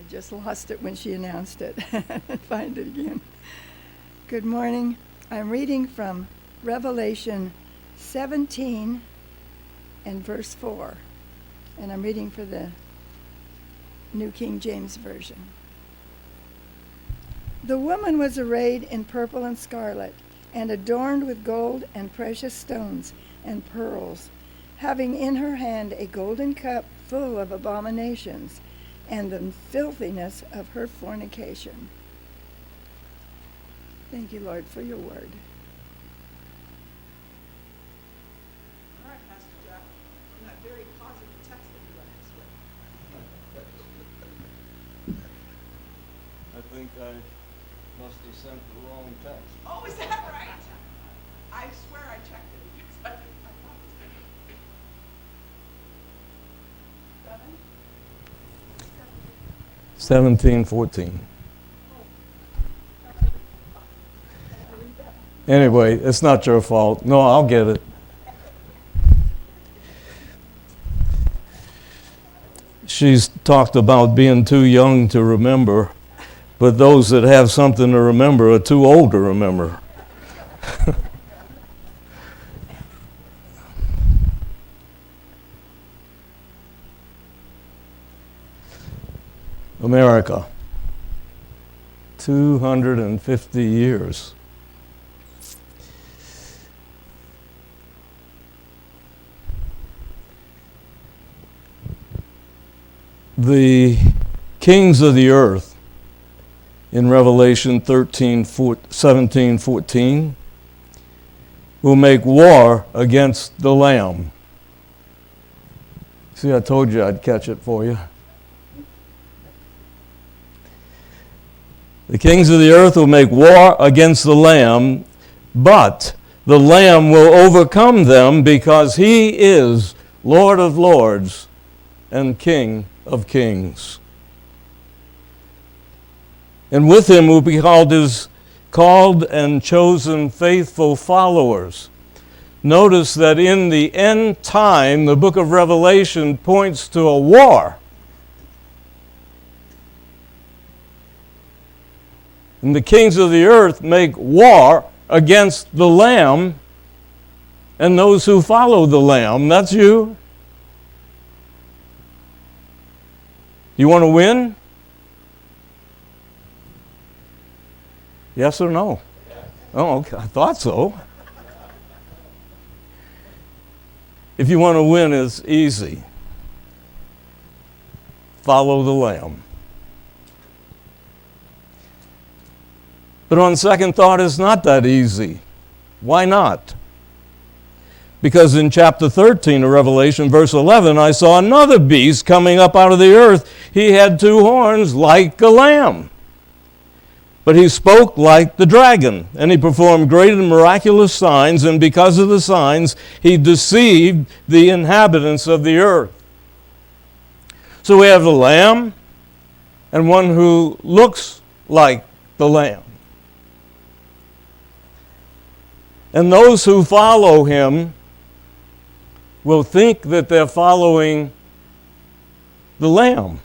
just lost it when she announced it. Find it again. Good morning. I'm reading from Revelation 17 and verse 4. And I'm reading for the New King James Version. The woman was arrayed in purple and scarlet, and adorned with gold and precious stones and pearls, having in her hand a golden cup full of abominations and the filthiness of her fornication. Thank you, Lord, for your word. All right, Pastor Jack, from that very positive text that you led us with. I think I must have sent the wrong text. Oh, is that right? I swear I checked it. I thought it was 17:14. Anyway, it's not your fault. No, I'll get it. She's talked about being too young to remember, but those that have something to remember are too old to remember. America, 250 years. The kings of the earth in Revelation 17, 14 will make war against the Lamb. See, I told you I'd catch it for you. The kings of the earth will make war against the Lamb, but the Lamb will overcome them because he is Lord of lords and King of kings. And with him will be called his called and chosen faithful followers. Notice that in the end time, the book of Revelation points to a war. And the kings of the earth make war against the Lamb and those who follow the Lamb. That's you. You want to win? Yes or no? Oh, okay. I thought so. If you want to win, it's easy. Follow the Lamb. But on second thought, it's not that easy. Why not? Because in chapter 13 of Revelation, verse 11, I saw another beast coming up out of the earth. He had two horns like a lamb. But he spoke like the dragon, and he performed great and miraculous signs, and because of the signs, he deceived the inhabitants of the earth. So we have the lamb and one who looks like the lamb. And those who follow him will think that they're following the Lamb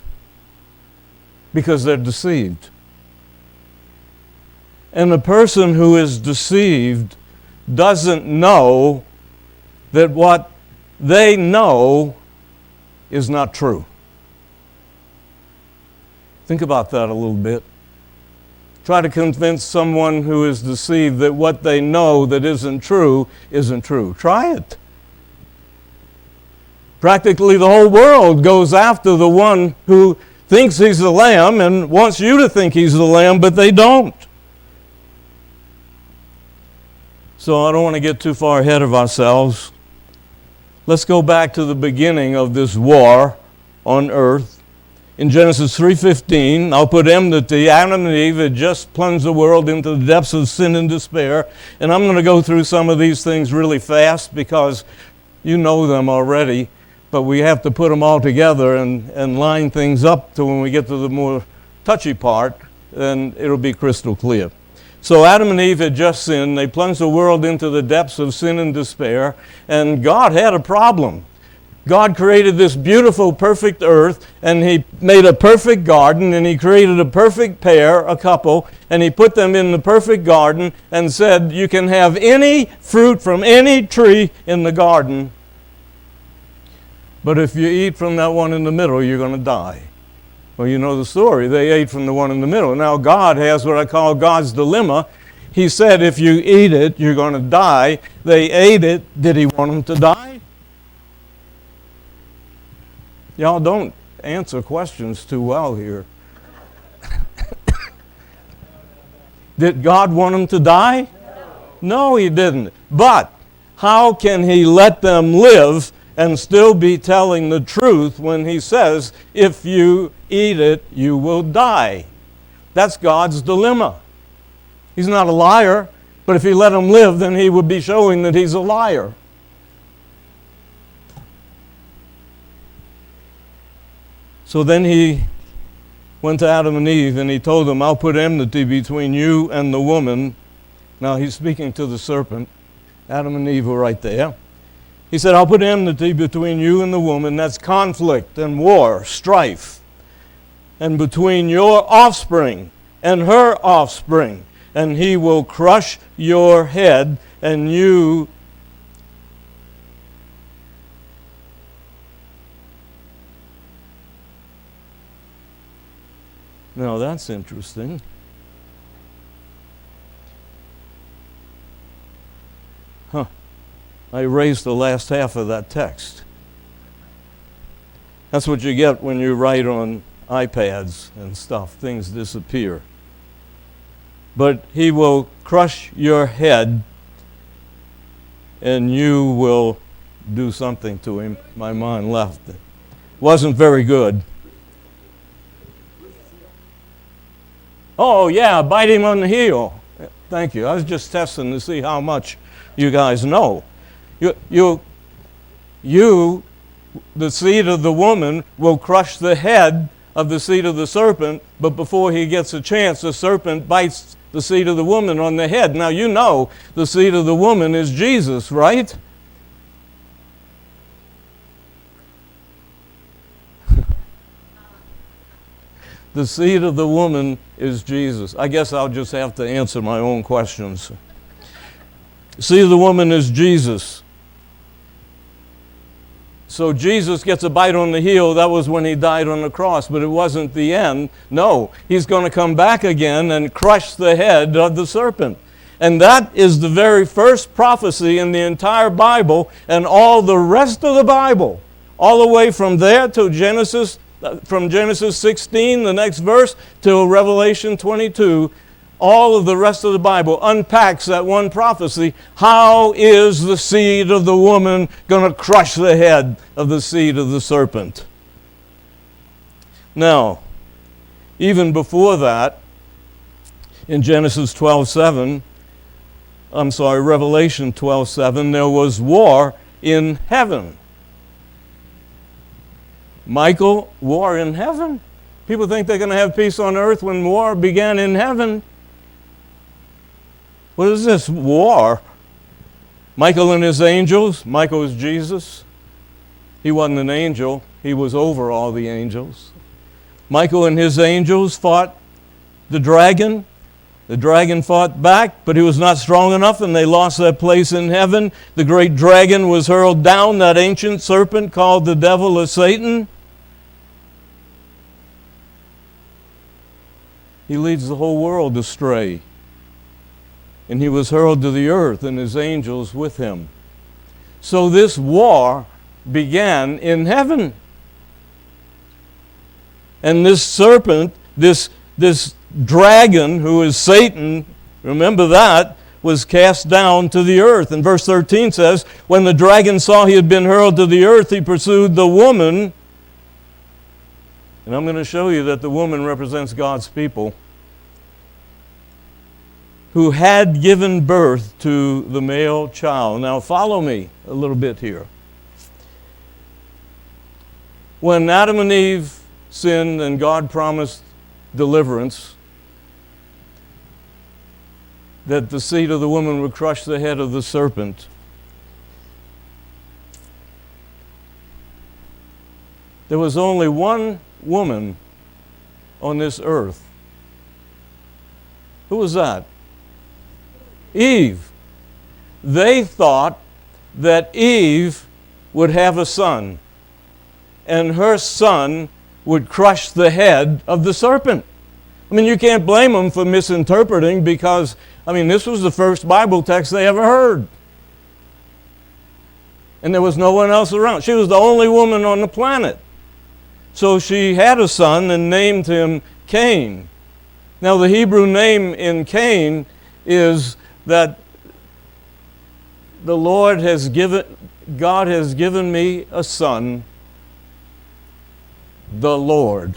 because they're deceived. And the person who is deceived doesn't know that what they know is not true. Think about that a little bit. Try to convince someone who is deceived that what they know that isn't true isn't true. Try it. Practically the whole world goes after the one who thinks he's the lamb and wants you to think he's the lamb, but they don't. So I don't want to get too far ahead of ourselves. Let's go back to the beginning of this war on earth. In Genesis 3:15, I'll put enmity. Adam and Eve had just plunged the world into the depths of sin and despair. And I'm going to go through some of these things really fast because you know them already. But we have to put them all together and line things up to when we get to the more touchy part, then it'll be crystal clear. So Adam and Eve had just sinned. They plunged the world into the depths of sin and despair. And God had a problem. God created this beautiful, perfect earth, and He made a perfect garden, and He created a perfect pair, a couple, and He put them in the perfect garden and said, you can have any fruit from any tree in the garden, but if you eat from that one in the middle, you're going to die. Well, you know the story. They ate from the one in the middle. Now, God has what I call God's dilemma. He said, if you eat it, you're going to die. They ate it. Did He want them to die? Y'all don't answer questions too well here. Did God want them to die? No, He didn't. But how can He let them live and still be telling the truth when He says, if you eat it, you will die? That's God's dilemma. He's not a liar, but if He let them live, then He would be showing that He's a liar. So then He went to Adam and Eve and He told them, I'll put enmity between you and the woman. Now He's speaking to the serpent. Adam and Eve were right there. He said, I'll put enmity between you and the woman. That's conflict and war, strife. And between your offspring and her offspring. And he will crush your head, and you Now that's interesting. I erased the last half of that text. That's what you get when you write on iPads and stuff. Things disappear. But he will crush your head, and you will do something to him. My mind left. It wasn't very good. Oh, yeah, bite him on the heel. Thank you. I was just testing to see how much you guys know. You, the seed of the woman, will crush the head of the seed of the serpent, but before he gets a chance, the serpent bites the seed of the woman on the head. Now, you know the seed of the woman is Jesus, right? The seed of the woman is Jesus. I guess I'll just have to answer my own questions. The seed of the woman is Jesus. So Jesus gets a bite on the heel. That was when he died on the cross, but it wasn't the end. No, he's going to come back again and crush the head of the serpent. And that is the very first prophecy in the entire Bible, and all the rest of the Bible, all the way from there to Genesis, from Genesis 16, the next verse, till Revelation 22, all of the rest of the Bible unpacks that one prophecy. How is the seed of the woman going to crush the head of the seed of the serpent? Now, even before that, in Revelation 12:7, there was war in heaven. Michael, war in heaven? People think they're going to have peace on earth when war began in heaven. What is this war? Michael and his angels. Michael is Jesus. He wasn't an angel. He was over all the angels. Michael and his angels fought the dragon. The dragon fought back, but he was not strong enough, and they lost their place in heaven. The great dragon was hurled down, that ancient serpent called the devil or Satan. He leads the whole world astray. And he was hurled to the earth, and his angels with him. So this war began in heaven. And this serpent, this dragon, who is Satan, remember that, was cast down to the earth. And verse 13 says, when the dragon saw he had been hurled to the earth, he pursued the woman. And I'm going to show you that the woman represents God's people, who had given birth to the male child. Now follow me a little bit here. When Adam and Eve sinned and God promised deliverance, that the seed of the woman would crush the head of the serpent, there was only one woman on this earth. Who was that? Eve. They thought that Eve would have a son, and her son would crush the head of the serpent. I mean, you can't blame them for misinterpreting because, this was the first Bible text they ever heard. And there was no one else around. She was the only woman on the planet. So she had a son and named him Cain. Now, the Hebrew name in Cain is that God has given me a son, the Lord.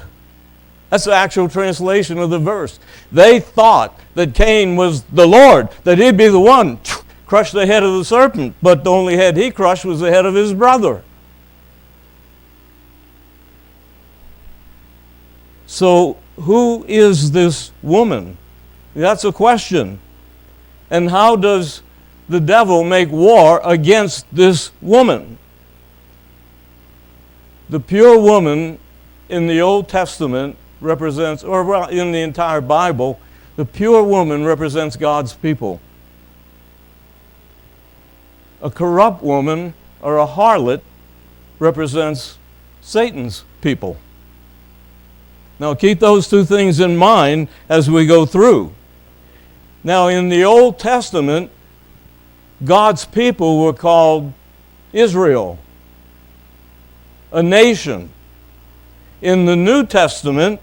That's the actual translation of the verse. They thought that Cain was the Lord, that he'd be the one crush the head of the serpent, but the only head he crushed was the head of his brother. So, who is this woman? That's a question. And how does the devil make war against this woman? The pure woman in the Old Testament represents, or in the entire Bible, the pure woman represents God's people. A corrupt woman or a harlot represents Satan's people. Now keep those two things in mind as we go through. Now in the Old Testament, God's people were called Israel, a nation. In the New Testament,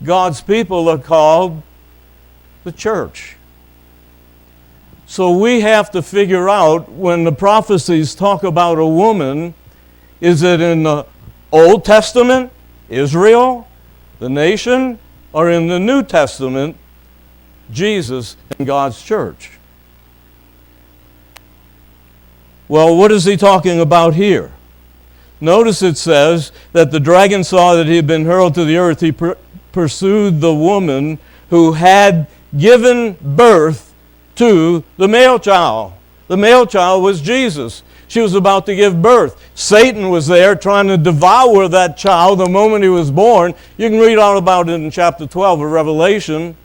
God's people are called the church. So we have to figure out when the prophecies talk about a woman, is it in the Old Testament, Israel, the nation, or in the New Testament, Jesus and God's church? Well, what is he talking about here? Notice it says that the dragon saw that he had been hurled to the earth. He pursued the woman who had given birth to the male child. The male child was Jesus. She was about to give birth. Satan was there trying to devour that child the moment he was born. You can read all about it in chapter 12 of Revelation.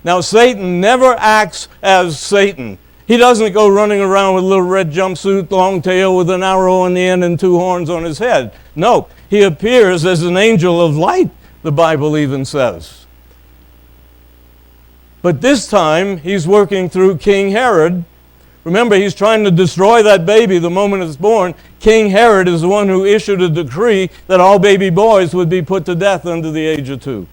Now, Satan never acts as Satan. He doesn't go running around with a little red jumpsuit, long tail with an arrow on the end and two horns on his head. No, he appears as an angel of light, the Bible even says. But this time, he's working through King Herod. Remember, he's trying to destroy that baby the moment it's born. King Herod is the one who issued a decree that all baby boys would be put to death under the age of 2.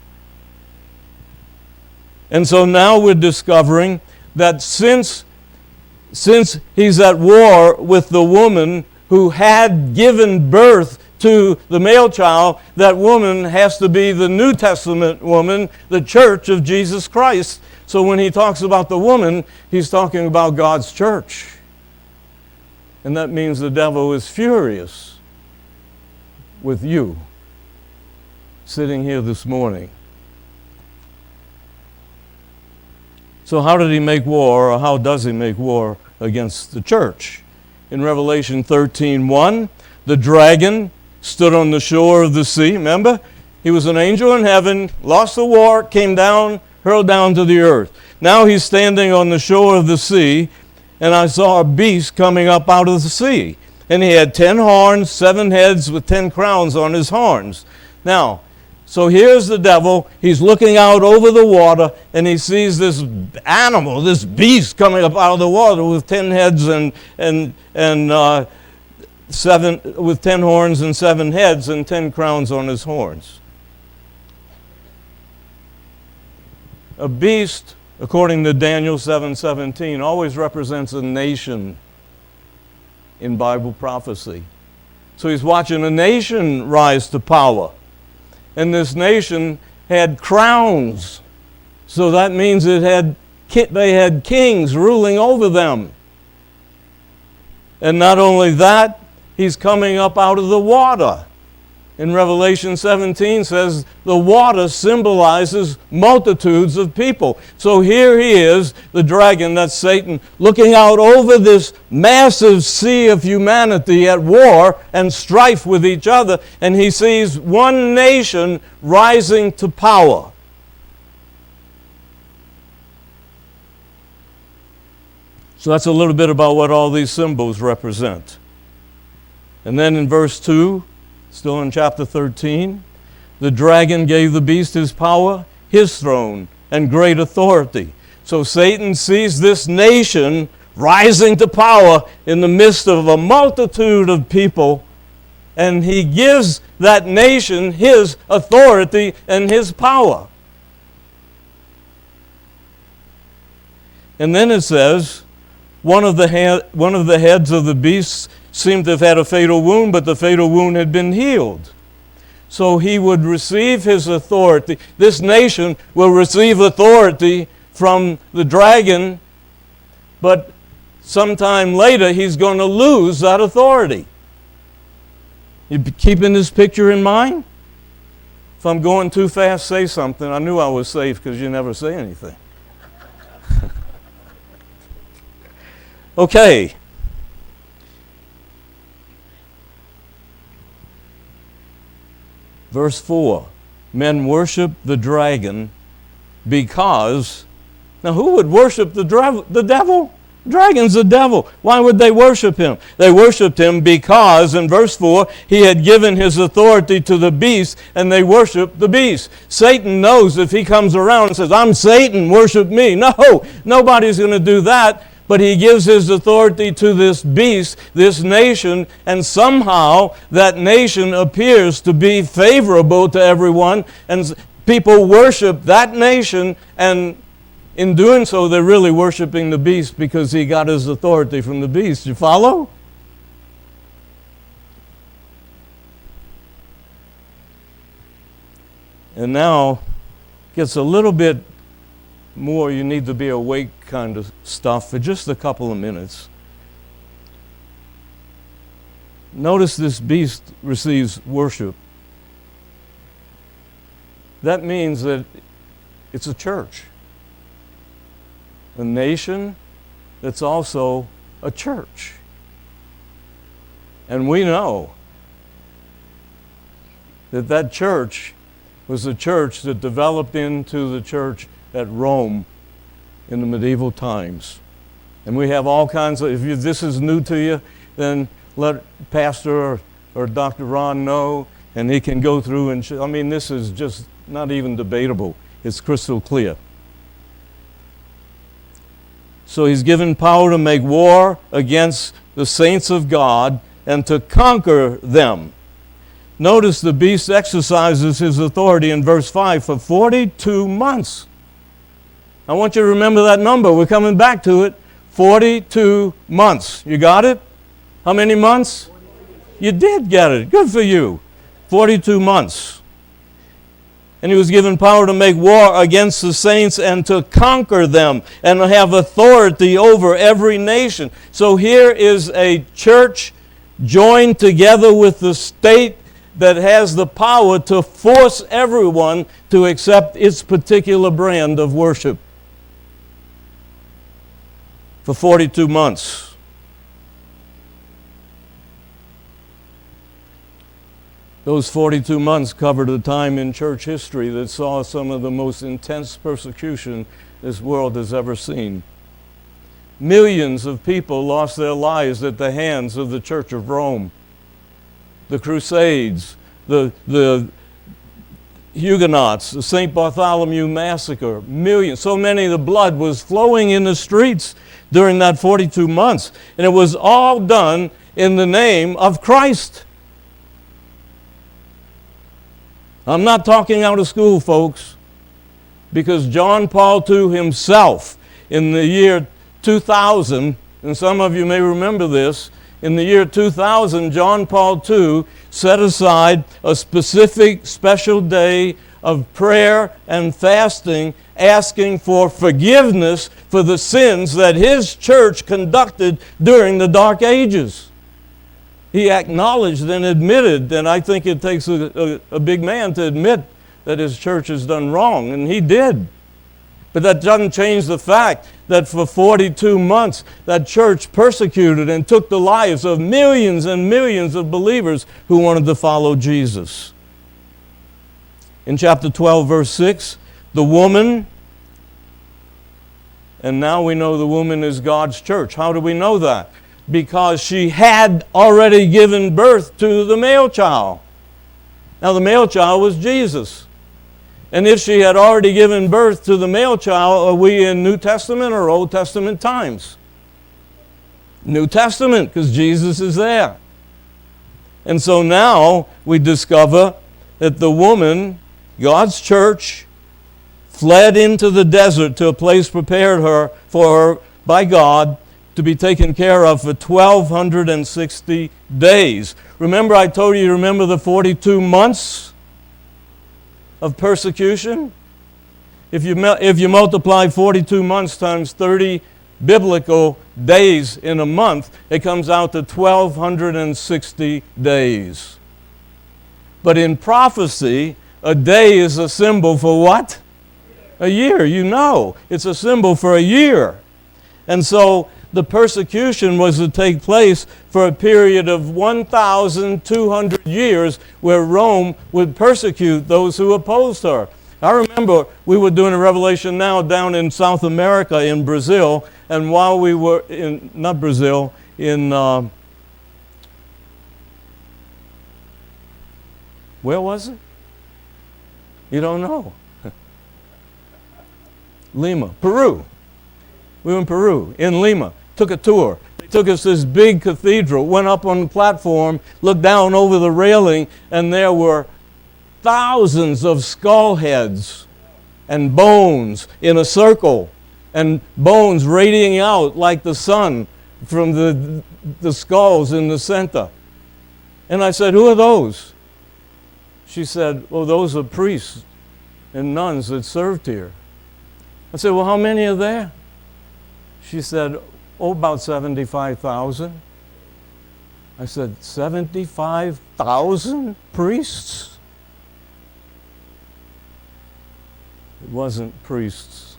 And so now we're discovering that since he's at war with the woman who had given birth to the male child, that woman has to be the New Testament woman, the church of Jesus Christ. So when he talks about the woman, he's talking about God's church. And that means the devil is furious with you sitting here this morning. So how did he make war, or how does he make war against the church? In Revelation 13:1, the dragon stood on the shore of the sea. Remember? He was an angel in heaven, lost the war, came down, hurled down to the earth. Now he's standing on the shore of the sea, and I saw a beast coming up out of the sea. And he had 10 horns, 7 heads with 10 crowns on his horns. Now, so here's the devil. He's looking out over the water, and he sees this animal, this beast coming up out of the water with 10 heads and 7 with 10 horns and 7 heads and 10 crowns on his horns. A beast, according to Daniel 7:17, always represents a nation in Bible prophecy. So he's watching a nation rise to power. And this nation had crowns. So that means they had kings ruling over them. And not only that, he's coming up out of the water. in Revelation 17 says the water symbolizes multitudes of people. So here he is, the dragon, that's Satan, looking out over this massive sea of humanity at war and strife with each other, and he sees one nation rising to power. So that's a little bit about what all these symbols represent. And then in verse 2, still in chapter 13, the dragon gave the beast his power, his throne, and great authority. So Satan sees this nation rising to power in the midst of a multitude of people, and he gives that nation his authority and his power. And then it says, one of the heads of the beasts seemed to have had a fatal wound, but the fatal wound had been healed. So he would receive his authority. This nation will receive authority from the dragon, but sometime later he's going to lose that authority. You keeping this picture in mind? If I'm going too fast, say something. I knew I was safe because you never say anything. Okay. Verse 4, men worship the dragon because, now who would worship the devil? Dragon's the devil. Why would they worship him? They worshiped him because, in verse 4, he had given his authority to the beast, and they worshiped the beast. Satan knows if he comes around and says, I'm Satan, worship me. No, nobody's going to do that. But he gives his authority to this beast, this nation, and somehow that nation appears to be favorable to everyone, and people worship that nation, and in doing so, they're really worshiping the beast because he got his authority from the beast. You follow? And now, gets a little bit more, you need to be awake kind of stuff for just a couple of minutes. Notice this beast receives worship. That means that it's a church, a nation that's also a church. And we know that that church was a church that developed into the church at Rome in the medieval times. And we have all kinds of, if this is new to you, then let Pastor or Dr. Ron know, and he can go through and I mean, this is just not even debatable. It's crystal clear. So he's given power to make war against the saints of God and to conquer them. Notice the beast exercises his authority in verse 5 for 42 months. I want you to remember that number. We're coming back to it. 42 months. You got it? How many months? You did get it. Good for you. 42 months. And he was given power to make war against the saints and to conquer them and to have authority over every nation. So here is a church joined together with the state that has the power to force everyone to accept its particular brand of worship. For 42 months. Those 42 months covered a time in church history that saw some of the most intense persecution this world has ever seen. Millions of people lost their lives at the hands of the Church of Rome. The Crusades, the Huguenots, the St. Bartholomew Massacre, millions. So many the blood was flowing in the streets during that 42 months. And it was all done in the name of Christ. I'm not talking out of school, folks, because John Paul II himself, in the year 2000, and some of you may remember this, in the year 2000, John Paul II set aside a specific special day of prayer and fasting, asking for forgiveness for the sins that his church conducted during the Dark Ages. He acknowledged and admitted, and I think it takes a big man to admit that his church has done wrong, and he did. But that doesn't change the fact that for 42 months, that church persecuted and took the lives of millions and millions of believers who wanted to follow Jesus. In chapter 12, verse 6, the woman, and now we know the woman is God's church. How do we know that? Because she had already given birth to the male child. Now the male child was Jesus. And if she had already given birth to the male child, are we in New Testament or Old Testament times? New Testament, because Jesus is there. And so now we discover that the woman, God's church, fled into the desert to a place prepared for her by God to be taken care of for 1,260 days. Remember I told you, remember the 42 months of persecution? If you multiply 42 months times 30 biblical days in a month, it comes out to 1,260 days. But in prophecy, a day is a symbol for what? A year, you know. It's a symbol for a year. And so the persecution was to take place for a period of 1,200 years where Rome would persecute those who opposed her. I remember we were doing a Revelation Now down in South America in Brazil, and while we were in, not Brazil, in, where was it? You don't know. Lima, Peru. We were in Peru, in Lima. Took a tour. They took us to this big cathedral, went up on the platform, looked down over the railing, and there were thousands of skull heads and bones in a circle, and bones radiating out like the sun from the skulls in the center. And I said, "Who are those?" She said, "Well, those are priests and nuns that served here." I said, "Well, how many are there?" She said, about 75,000. I said, 75,000 priests? It wasn't priests.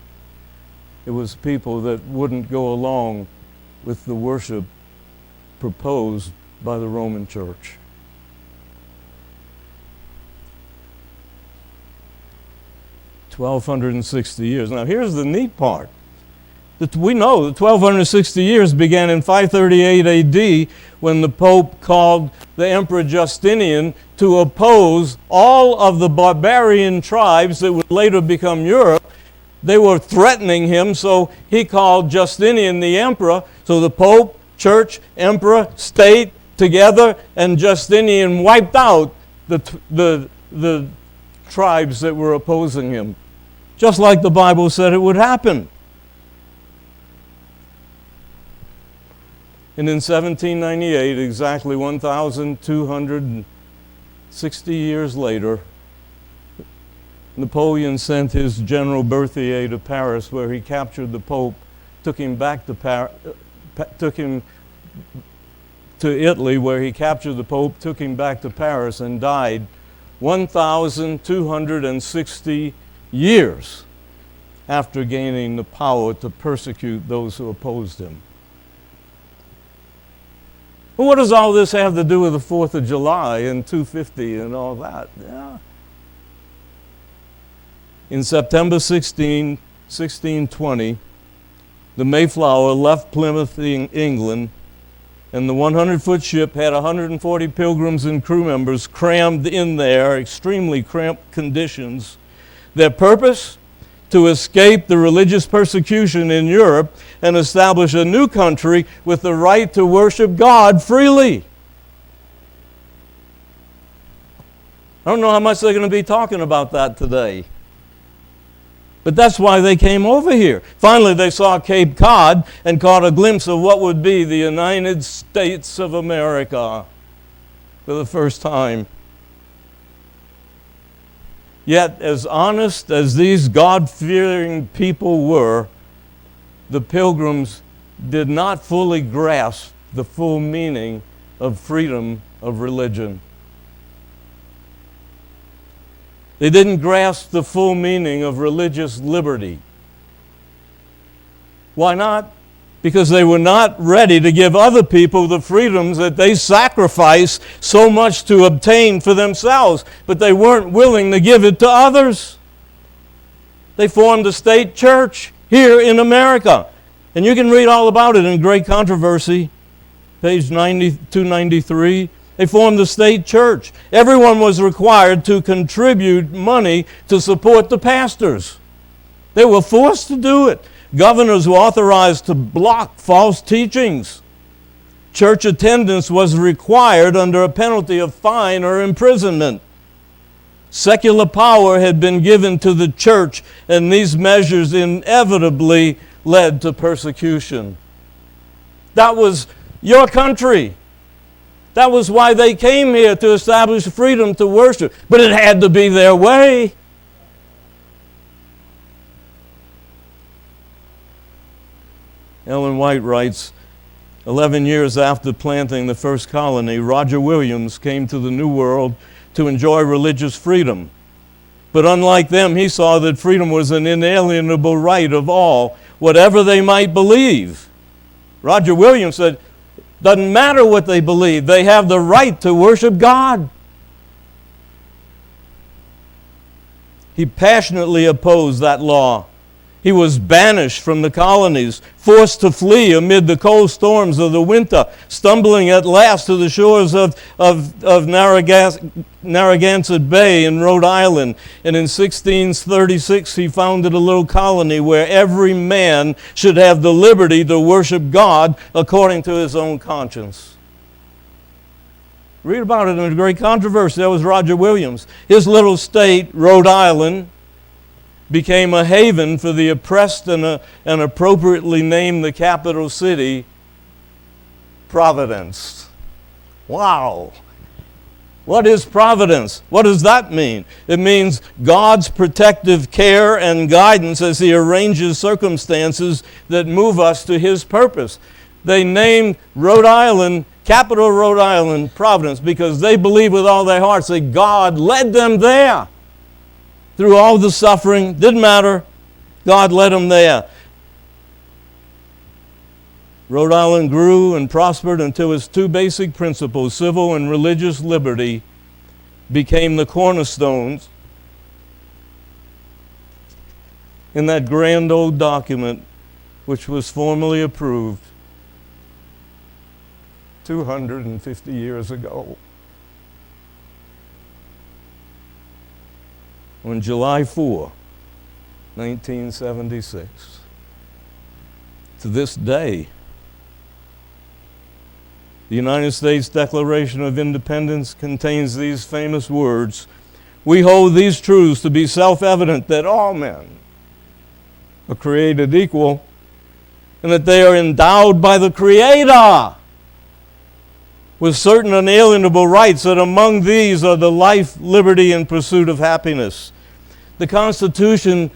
It was people that wouldn't go along with the worship proposed by the Roman Church. "1,260 years. Now here's the neat part. We know that 1,260 years began in 538 AD when the Pope called the Emperor Justinian to oppose all of the barbarian tribes that would later become Europe. They were threatening him, so he called Justinian the emperor. So the Pope, church, emperor, state together, and Justinian wiped out the tribes that were opposing him, just like the Bible said it would happen. And in 1798, exactly 1,260 years later, Napoleon sent his General Berthier to Paris, where he captured the Pope, took him to Italy, where he captured the Pope, took him back to Paris, and died 1,260 years after gaining the power to persecute those who opposed him. Well, what does all this have to do with the 4th of July and 250 and all that? Yeah. In September 1620, the Mayflower left Plymouth, England, and the 100-foot ship had 140 pilgrims and crew members crammed in there, extremely cramped conditions. Their purpose? To escape the religious persecution in Europe and establish a new country with the right to worship God freely. I don't know how much they're going to be talking about that today. But that's why they came over here. Finally, they saw Cape Cod and caught a glimpse of what would be the United States of America for the first time. Yet, as honest as these God-fearing people were, the pilgrims did not fully grasp the full meaning of freedom of religion. They didn't grasp the full meaning of religious liberty. Why not? Because they were not ready to give other people the freedoms that they sacrificed so much to obtain for themselves, but they weren't willing to give it to others. They formed a state church here in America. And you can read all about it in Great Controversy, page 293. They formed the state church. Everyone was required to contribute money to support the pastors. They were forced to do it. Governors were authorized to block false teachings. Church attendance was required under a penalty of fine or imprisonment. Secular power had been given to the church, and these measures inevitably led to persecution. That was your country. That was why they came here, to establish freedom to worship. But it had to be their way. Ellen White writes, 11 years after planting the first colony, Roger Williams came to the New World to enjoy religious freedom. But unlike them, he saw that freedom was an inalienable right of all, whatever they might believe. Roger Williams said, doesn't matter what they believe, they have the right to worship God. He passionately opposed that law. He was banished from the colonies, forced to flee amid the cold storms of the winter, stumbling at last to the shores of Narragansett Bay in Rhode Island. And in 1636, he founded a little colony where every man should have the liberty to worship God according to his own conscience. Read about it in a Great Controversy. That was Roger Williams. His little state, Rhode Island, became a haven for the oppressed and appropriately named the capital city, Providence. Wow. What is Providence? What does that mean? It means God's protective care and guidance as He arranges circumstances that move us to His purpose. They named Rhode Island, capital Rhode Island, Providence, because they believe with all their hearts that God led them there. Through all the suffering, didn't matter, God led them there. Rhode Island grew and prospered until its two basic principles, civil and religious liberty, became the cornerstones in that grand old document which was formally approved 250 years ago. On July 4, 1976. To this day, the United States Declaration of Independence contains these famous words, "We hold these truths to be self-evident that all men are created equal and that they are endowed by the Creator with certain unalienable rights, that among these are the life, liberty, and pursuit of happiness." The Constitution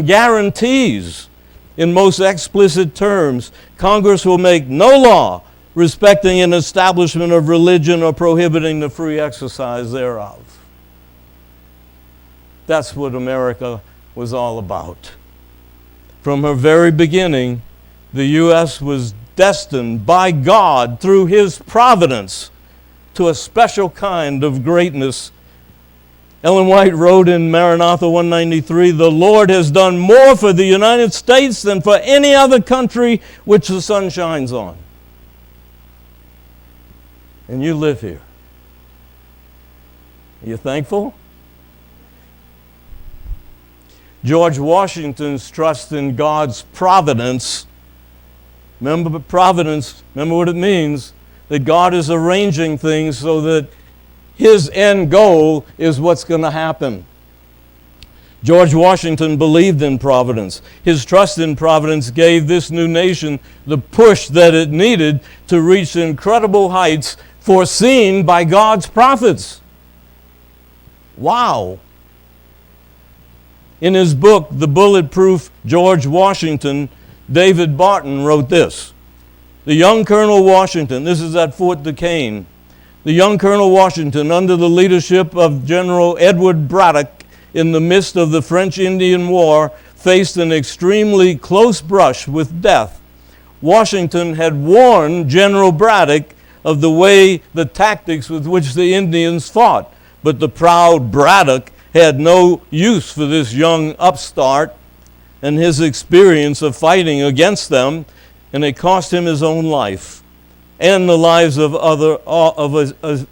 guarantees, in most explicit terms, Congress will make no law respecting an establishment of religion or prohibiting the free exercise thereof. That's what America was all about. From her very beginning, the U.S. was destined by God through His providence to a special kind of greatness. Ellen White wrote in Maranatha 193, "The Lord has done more for the United States than for any other country which the sun shines on." And you live here. Are you thankful? George Washington's trust in God's providence. Remember providence, remember what it means, that God is arranging things so that His end goal is what's going to happen. George Washington believed in providence. His trust in providence gave this new nation the push that it needed to reach incredible heights foreseen by God's prophets. Wow. In his book, The Bulletproof George Washington, David Barton wrote this, The young Colonel Washington, this is at Fort Duquesne, the young Colonel Washington, under the leadership of General Edward Braddock in the midst of the French-Indian War, faced an extremely close brush with death. Washington had warned General Braddock of the tactics with which the Indians fought, but the proud Braddock had no use for this young upstart and his experience of fighting against them, and it cost him his own life and the lives of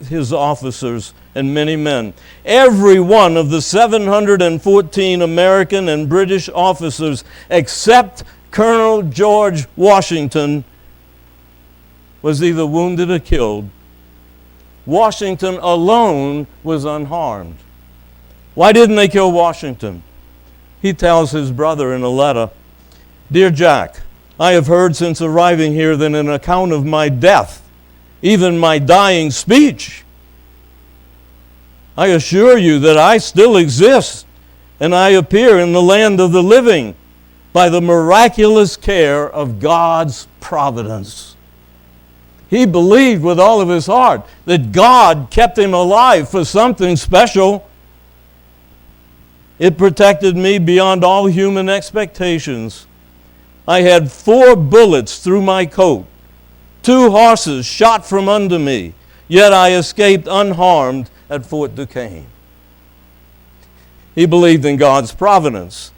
his officers and many men. Every one of the 714 American and British officers, except Colonel George Washington, was either wounded or killed. Washington alone was unharmed. Why didn't they kill Washington? He tells his brother in a letter, "Dear Jack, I have heard since arriving here that an account of my death, even my dying speech. I assure you that I still exist, and I appear in the land of the living by the miraculous care of God's providence." He believed with all of his heart that God kept him alive for something special. It protected me beyond all human expectations. I had 4 bullets through my coat, 2 horses shot from under me, yet I escaped unharmed at Fort Duquesne. He believed in God's providence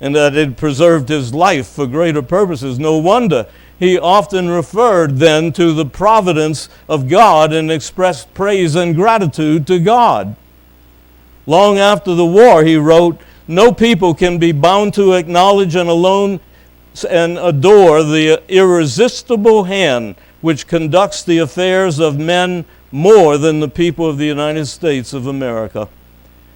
and that it preserved his life for greater purposes. No wonder he often referred then to the providence of God and expressed praise and gratitude to God. Long after the war, he wrote, "No people can be bound to acknowledge and alone and adore the irresistible hand which conducts the affairs of men more than the people of the United States of America.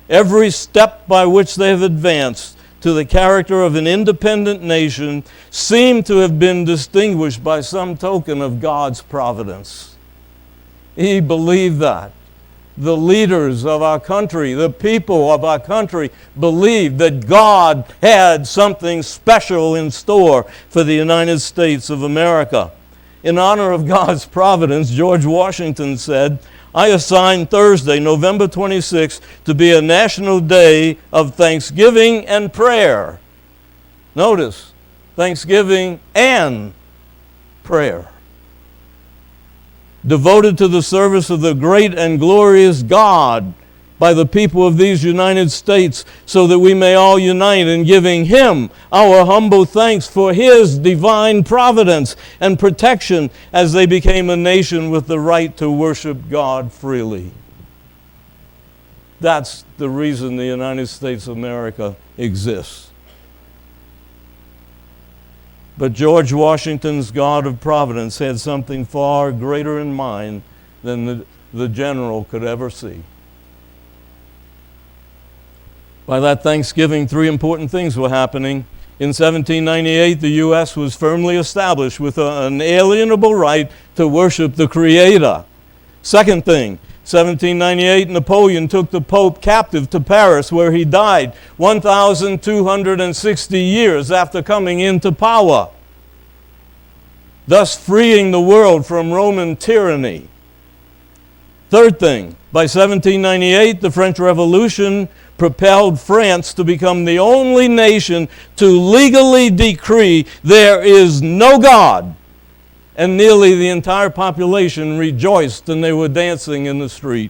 Every step by which they have advanced to the character of an independent nation seemed to have been distinguished by some token of God's providence." He believed that. The leaders of our country, the people of our country, believed that God had something special in store for the United States of America. In honor of God's providence, George Washington said, "I assign Thursday, November 26th, to be a national day of thanksgiving and prayer." Notice, thanksgiving and prayer, devoted to the service of the great and glorious God by the people of these United States, so that we may all unite in giving Him our humble thanks for His divine providence and protection as they became a nation with the right to worship God freely. That's the reason the United States of America exists. But George Washington's God of providence had something far greater in mind than the general could ever see. By that Thanksgiving, 3 important things were happening. In 1798, the U.S. was firmly established with an inalienable right to worship the Creator. Second thing, 1798, Napoleon took the Pope captive to Paris, where he died 1,260 years after coming into power, thus freeing the world from Roman tyranny. Third thing, by 1798, the French Revolution propelled France to become the only nation to legally decree there is no God. And nearly the entire population rejoiced and they were dancing in the street.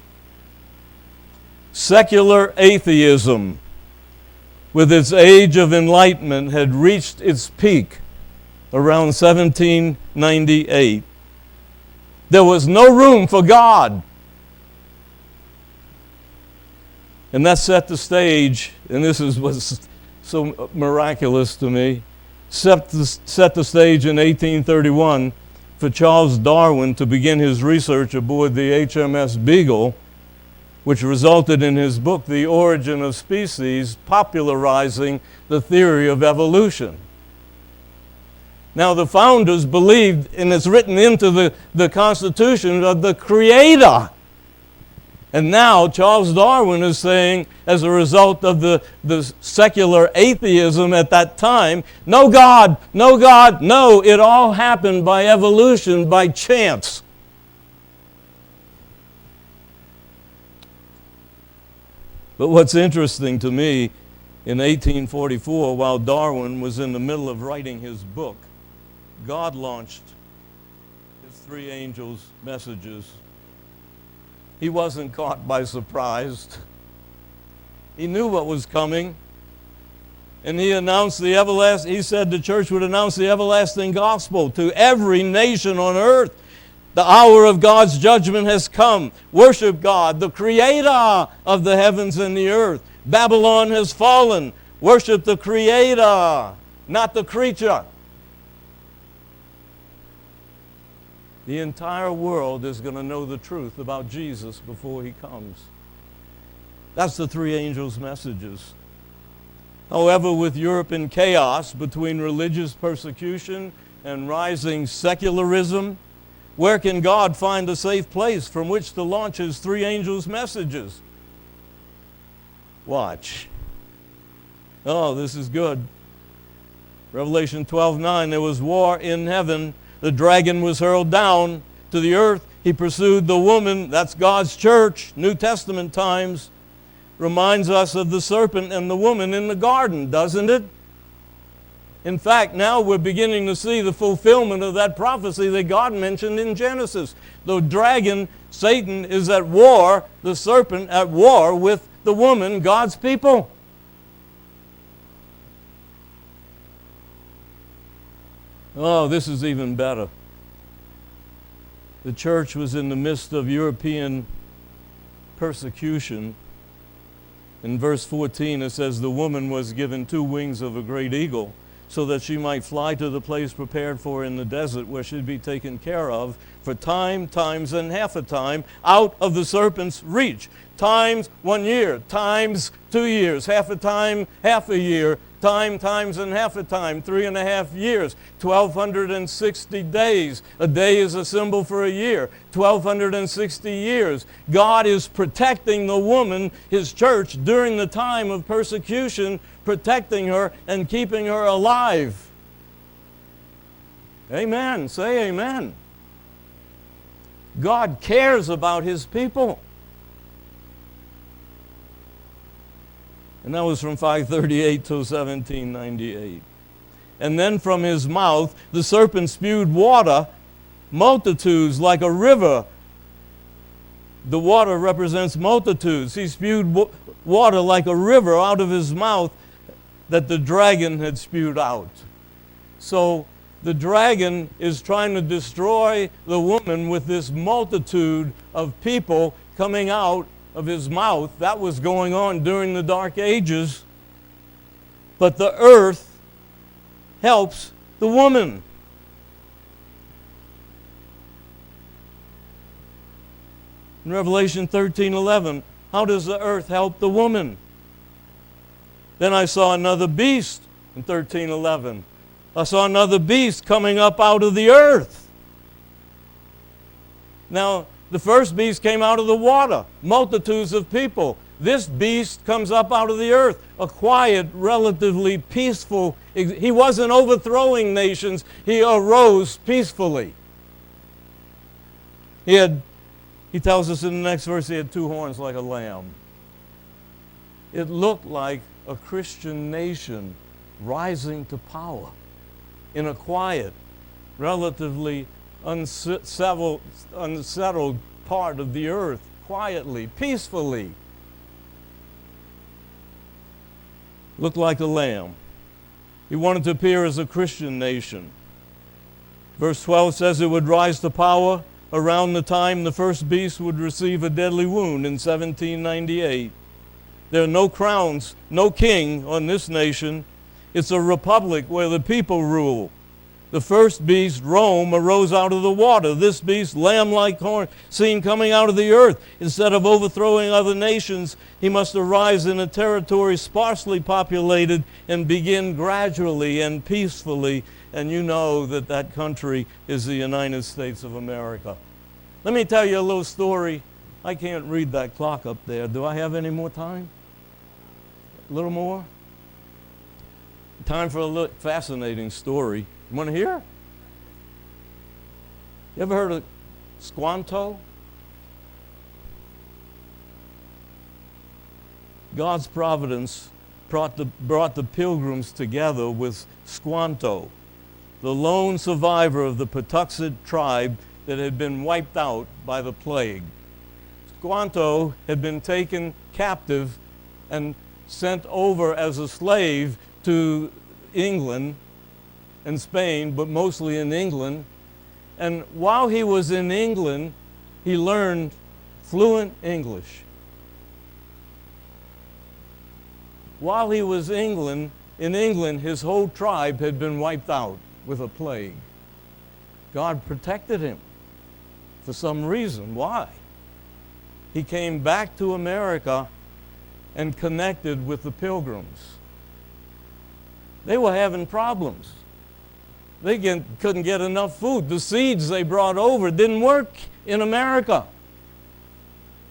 Secular atheism, with its age of enlightenment, had reached its peak around 1798. There was no room for God. And that set the stage, and this was so miraculous to me, set the stage in 1831 for Charles Darwin to begin his research aboard the HMS Beagle, which resulted in his book, The Origin of Species, popularizing the theory of evolution. Now, the founders believed, and it's written into the Constitution, of the Creator. And now Charles Darwin is saying, as a result of the secular atheism at that time, no God, no God, no, it all happened by evolution, by chance. But what's interesting to me, in 1844, while Darwin was in the middle of writing his book, God launched his three angels' messages. He wasn't caught by surprise. He knew what was coming. And he announced the everlasting, he said the church would announce the everlasting gospel to every nation on earth. The hour of God's judgment has come. Worship God, the creator of the heavens and the earth. Babylon has fallen. Worship the creator, not the creature. The entire world is going to know the truth about Jesus before he comes. That's the three angels' messages. However, with Europe in chaos between religious persecution and rising secularism, where can God find a safe place from which to launch his three angels' messages? Watch. Oh, this is good. Revelation 12:9, there was war in heaven. The dragon was hurled down to the earth. He pursued the woman. That's God's church. New Testament times. Reminds us of the serpent and the woman in the garden, doesn't it? In fact, now we're beginning to see the fulfillment of that prophecy that God mentioned in Genesis. The dragon, Satan, is at war, the serpent at war with the woman, God's people. Oh, this is even better. The church was in the midst of European persecution. In verse 14 it says, the woman was given 2 wings of a great eagle, so that she might fly to the place prepared for her in the desert, where she'd be taken care of for time, times, and half a time, out of the serpent's reach. Times 1 year, times 2 years, half a time, half a year, time, times, and half a time, 3.5 years, 1,260 days. A day is a symbol for a year, 1,260 years. God is protecting the woman, his church, during the time of persecution, protecting her and keeping her alive. Amen. Say amen. God cares about his people. And that was from 538 to 1798. And then from his mouth the serpent spewed water, multitudes like a river. The water represents multitudes. He spewed water like a river out of his mouth that the dragon had spewed out. So the dragon is trying to destroy the woman with this multitude of people coming out of his mouth. That was going on during the Dark Ages. But the earth helps the woman. In Revelation 13:11, how does the earth help the woman? Then I saw another beast in 13:11. I saw another beast coming up out of the earth. Now, the first beast came out of the water, multitudes of people. This beast comes up out of the earth, a quiet, relatively peaceful. He wasn't overthrowing nations. He arose peacefully. He tells us in the next verse, he had 2 horns like a lamb. It looked like a Christian nation rising to power in a quiet, relatively unsettled part of the earth, quietly, peacefully. Looked like a lamb. He wanted to appear as a Christian nation. Verse 12 says it would rise to power around the time the first beast would receive a deadly wound in 1798. There are no crowns, no king on this nation. It's a republic where the people rule. The first beast, Rome, arose out of the water. This beast, lamb-like horn, seen coming out of the earth. Instead of overthrowing other nations, he must arise in a territory sparsely populated and begin gradually and peacefully. And you know that that country is the United States of America. Let me tell you a little story. I can't read that clock up there. Do I have any more time? A little more? Time for a fascinating story. You want to hear? You ever heard of Squanto? God's providence brought the pilgrims together with Squanto, the lone survivor of the Patuxent tribe that had been wiped out by the plague. Squanto had been taken captive and sent over as a slave to England and Spain, but mostly in England. And while he was in England, he learned fluent English. While he was in England, his whole tribe had been wiped out with a plague. God protected him for some reason. Why? He came back to America and connected with the pilgrims. They were having problems. They couldn't get enough food. The seeds they brought over didn't work in America.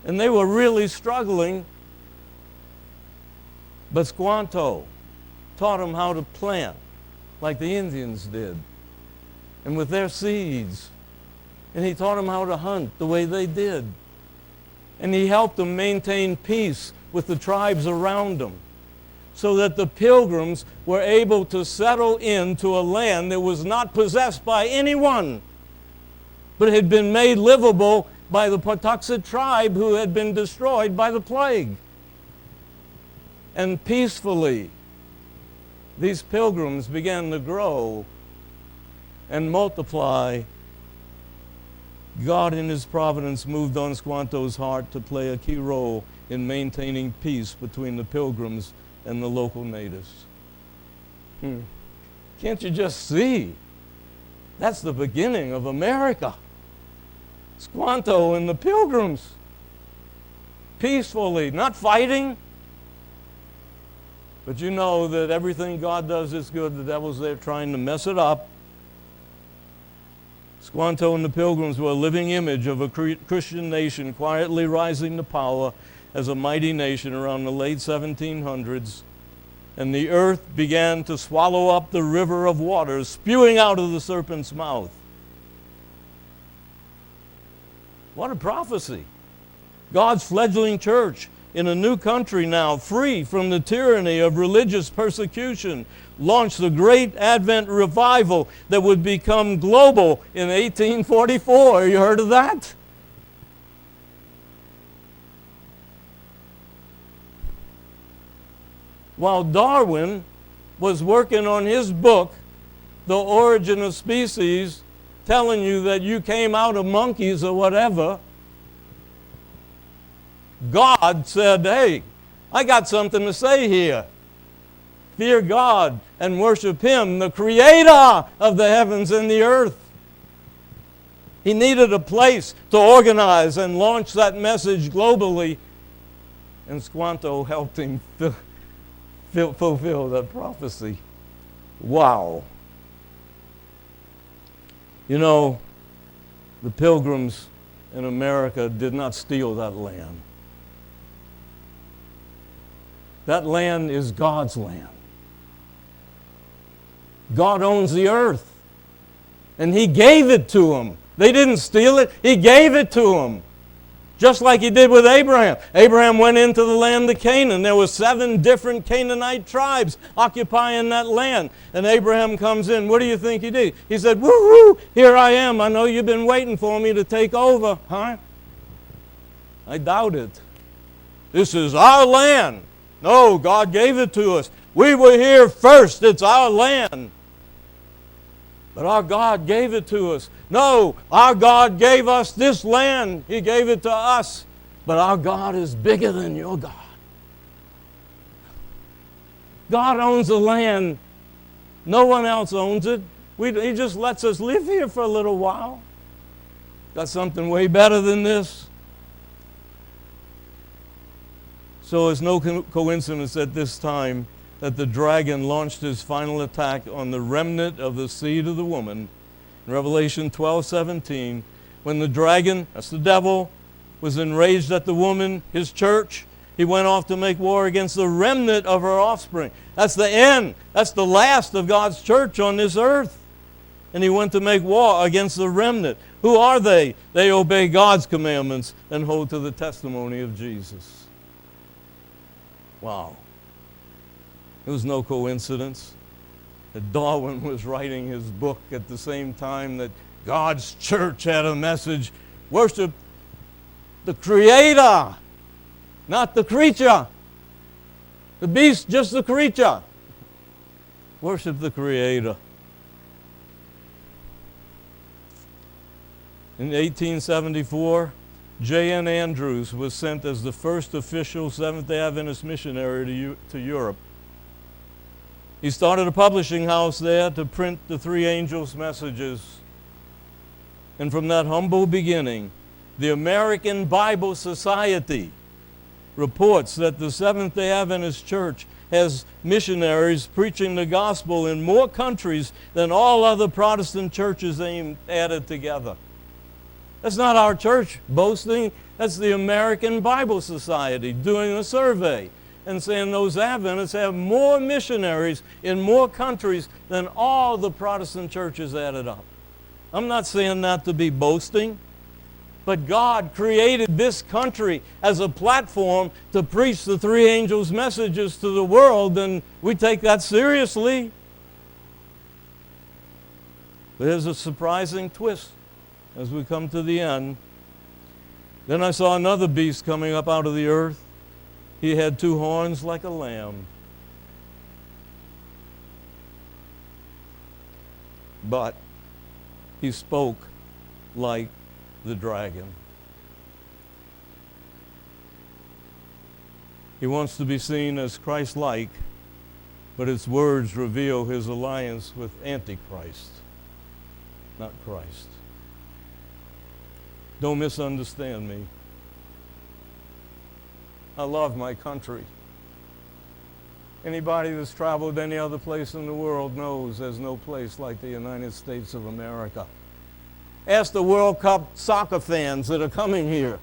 And they were really struggling. But Squanto taught them how to plant like the Indians did, and with their seeds. And he taught them how to hunt the way they did. And he helped them maintain peace with the tribes around them, so that the pilgrims were able to settle into a land that was not possessed by anyone, but had been made livable by the Patuxent tribe who had been destroyed by the plague. And peacefully, these pilgrims began to grow and multiply. God in his providence moved on Squanto's heart to play a key role in maintaining peace between the pilgrims and the local natives. Can't you just see? That's the beginning of America. Squanto and the pilgrims. Peacefully, not fighting. But you know that everything God does is good. The devil's there trying to mess it up. Squanto and the pilgrims were a living image of a Christian nation quietly rising to power as a mighty nation around the late 1700s. And the earth began to swallow up the river of waters spewing out of the serpent's mouth. What a prophecy. God's fledgling church in a new country now, free from the tyranny of religious persecution, launched the great Advent revival that would become global in 1844. You heard of that? While Darwin was working on his book, The Origin of Species, telling you that you came out of monkeys or whatever, God said, hey, I got something to say here. Fear God and worship Him, the creator of the heavens and the earth. He needed a place to organize and launch that message globally, and Squanto helped him fulfill that prophecy. Wow. You know, the pilgrims in America did not steal that land. That land is God's land. God owns the earth. And He gave it to them. They didn't steal it. He gave it to them. Just like He did with Abraham. Abraham went into the land of Canaan. There were 7 different Canaanite tribes occupying that land. And Abraham comes in. What do you think he did? He said, woo-hoo, here I am. I know you've been waiting for me to take over. Huh? I doubt it. This is our land. No, God gave it to us. We were here first. It's our land. But our God gave it to us. No, our God gave us this land. He gave it to us. But our God is bigger than your God. God owns the land. No one else owns it. He just lets us live here for a little while. Got something way better than this. So it's no coincidence at this time that the dragon launched his final attack on the remnant of the seed of the woman. In Revelation 12:17, when the dragon, that's the devil, was enraged at the woman, his church. He went off to make war against the remnant of her offspring. That's the end. That's the last of God's church on this earth. And he went to make war against the remnant. Who are they? They obey God's commandments and hold to the testimony of Jesus. Wow. It was no coincidence that Darwin was writing his book at the same time that God's church had a message: worship the Creator, not the creature. The beast, just the creature. Worship the Creator. In 1874, J.N. Andrews was sent as the first official Seventh-day Adventist missionary to Europe. He started a publishing house there to print the three angels' messages. And from that humble beginning, the American Bible Society reports that the Seventh-day Adventist Church has missionaries preaching the gospel in more countries than all other Protestant churches added together. That's not our church boasting. That's the American Bible Society doing a survey and saying those Adventists have more missionaries in more countries than all the Protestant churches added up. I'm not saying that to be boasting, but God created this country as a platform to preach the three angels' messages to the world, and we take that seriously. But there's a surprising twist as we come to the end. Then I saw another beast coming up out of the earth. He had two horns like a lamb, but he spoke like the dragon. He wants to be seen as Christ-like, but his words reveal his alliance with Antichrist, not Christ. Don't misunderstand me. I love my country. Anybody that's traveled any other place in the world knows there's no place like the United States of America. Ask the World Cup soccer fans that are coming here.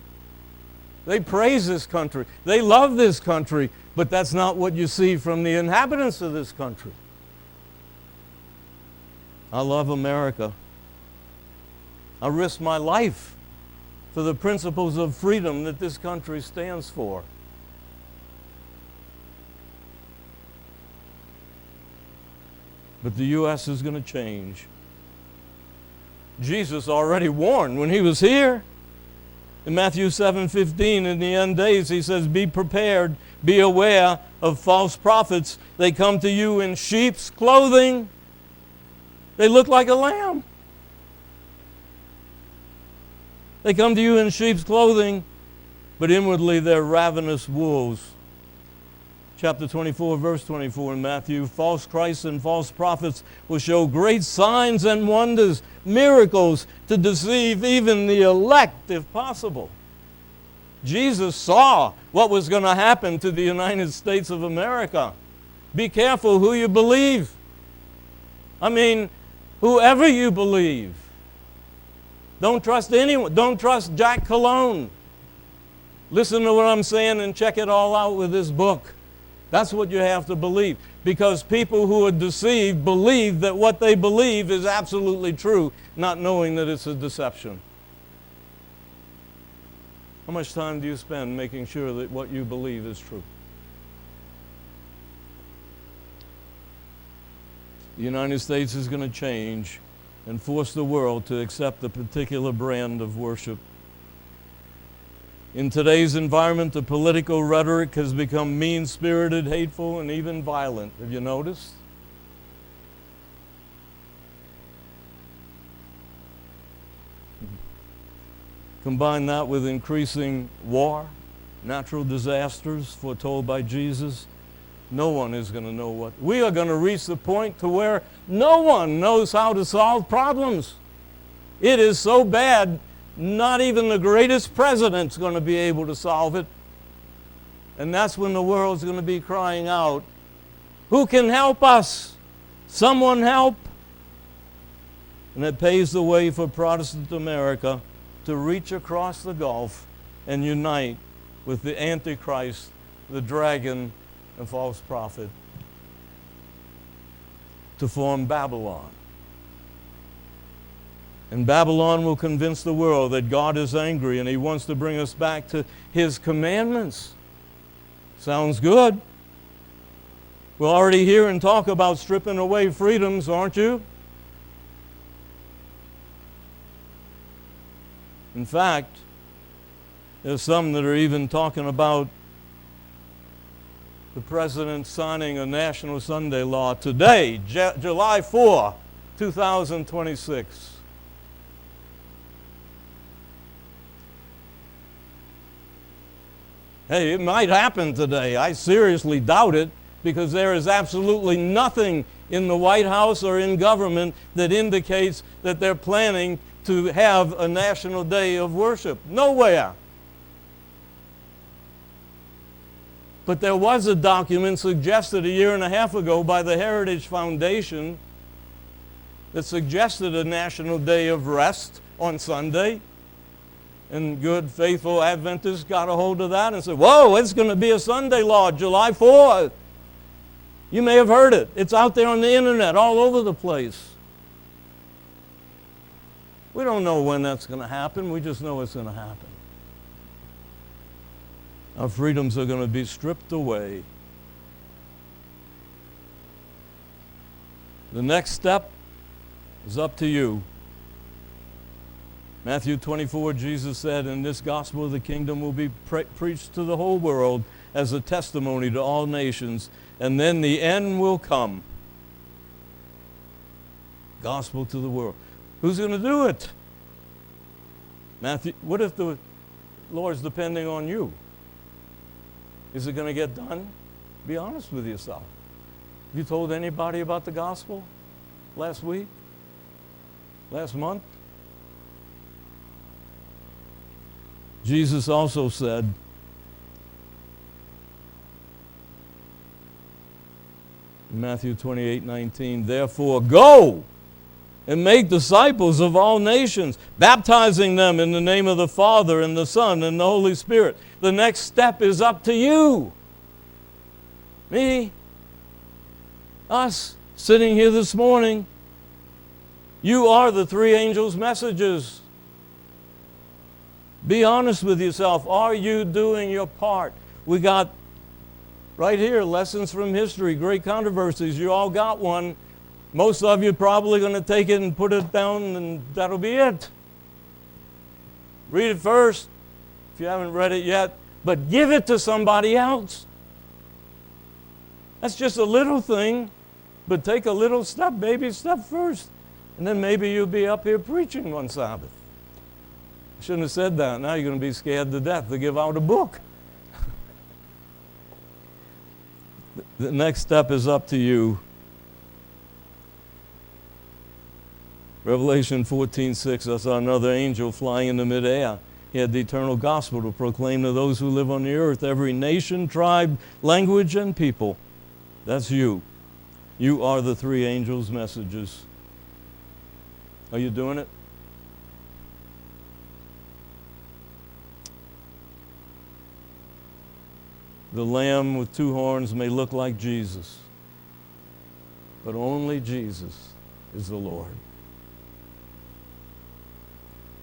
They praise this country. They love this country, but that's not what you see from the inhabitants of this country. I love America. I risk my life for the principles of freedom that this country stands for. But the U.S. is going to change. Jesus already warned when he was here. In Matthew 7:15, in the end days, he says, be prepared, be aware of false prophets. They come to you in sheep's clothing. They look like a lamb. They come to you in sheep's clothing, but inwardly they're ravenous wolves. Chapter 24, verse 24 in Matthew, false Christs and false prophets will show great signs and wonders, miracles, to deceive even the elect if possible. Jesus saw what was going to happen to the United States of America. Be careful who you believe. I mean, whoever you believe. Don't trust anyone. Don't trust Jac Colon. Listen to what I'm saying and check it all out with this book. That's what you have to believe. Because people who are deceived believe that what they believe is absolutely true, not knowing that it's a deception. How much time do you spend making sure that what you believe is true? The United States is going to change and force the world to accept a particular brand of worship. In today's environment, the political rhetoric has become mean-spirited, hateful, and even violent. Have you noticed? Combine that with increasing war, natural disasters foretold by Jesus, no one is going to know what. We are going to reach the point to where no one knows how to solve problems. It is so bad, not even the greatest president's going to be able to solve it. And that's when the world's going to be crying out, who can help us? Someone help. And it paves the way for Protestant America to reach across the gulf and unite with the Antichrist, the dragon, and false prophet to form Babylon. And Babylon will convince the world that God is angry and he wants to bring us back to his commandments. Sounds good. We're already hearing talk about stripping away freedoms, aren't you? In fact, there's some that are even talking about the president signing a national Sunday law today, July 4, 2026. Hey, it might happen today. I seriously doubt it, because there is absolutely nothing in the White House or in government that indicates that they're planning to have a national day of worship. Nowhere. But there was a document suggested a year and a half ago by the Heritage Foundation that suggested a national day of rest on Sunday. And good, faithful Adventists got a hold of that and said, whoa, it's going to be a Sunday law, July 4th. You may have heard it. It's out there on the internet all over the place. We don't know when that's going to happen. We just know it's going to happen. Our freedoms are going to be stripped away. The next step is up to you. Matthew 24, Jesus said, and this gospel of the kingdom will be preached to the whole world as a testimony to all nations, and then the end will come. Gospel to the world. Who's going to do it? Matthew, what if the Lord's depending on you? Is it going to get done? Be honest with yourself. You told anybody about the gospel last week? Last month? Jesus also said, in Matthew 28:19, therefore go and make disciples of all nations, baptizing them in the name of the Father and the Son and the Holy Spirit. The next step is up to you. Me, us, sitting here this morning. You are the three angels' messages. Be honest with yourself. Are you doing your part? We got right here lessons from history, great controversies. You all got one. Most of you are probably going to take it and put it down, and that'll be it. Read it first if you haven't read it yet, but give it to somebody else. That's just a little thing, but take a little step, baby step first, and then maybe you'll be up here preaching one Sabbath. I shouldn't have said that. Now you're going to be scared to death to give out a book. The next step is up to you. Revelation 14:6, I saw another angel flying in the midair. He had the eternal gospel to proclaim to those who live on the earth, every nation, tribe, language, and people. That's you. You are the three angels' messages. Are you doing it? The lamb with two horns may look like Jesus, but only Jesus is the Lord.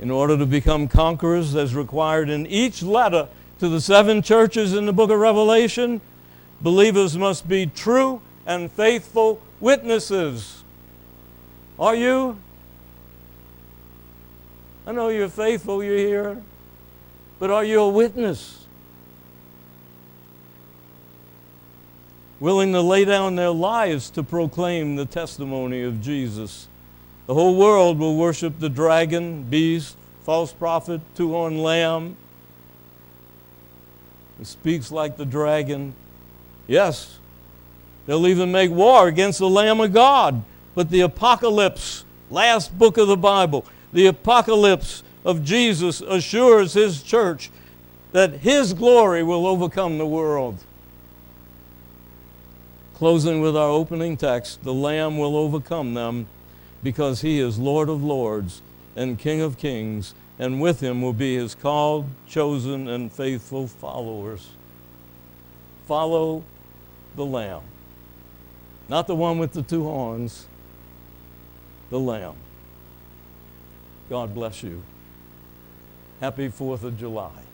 In order to become conquerors, as required in each letter to the 7 churches in the book of Revelation, believers must be true and faithful witnesses. Are you? I know you're faithful, you're here, but are you a witness? Willing to lay down their lives to proclaim the testimony of Jesus. The whole world will worship the dragon, beast, false prophet, two-horned lamb. He speaks like the dragon. Yes, they'll even make war against the Lamb of God. But the apocalypse, last book of the Bible, the apocalypse of Jesus assures his church that his glory will overcome the world. Closing with our opening text, the Lamb will overcome them because he is Lord of lords and King of kings and with him will be his called, chosen, and faithful followers. Follow the Lamb. Not the one with the two horns, the Lamb. God bless you. Happy 4th of July.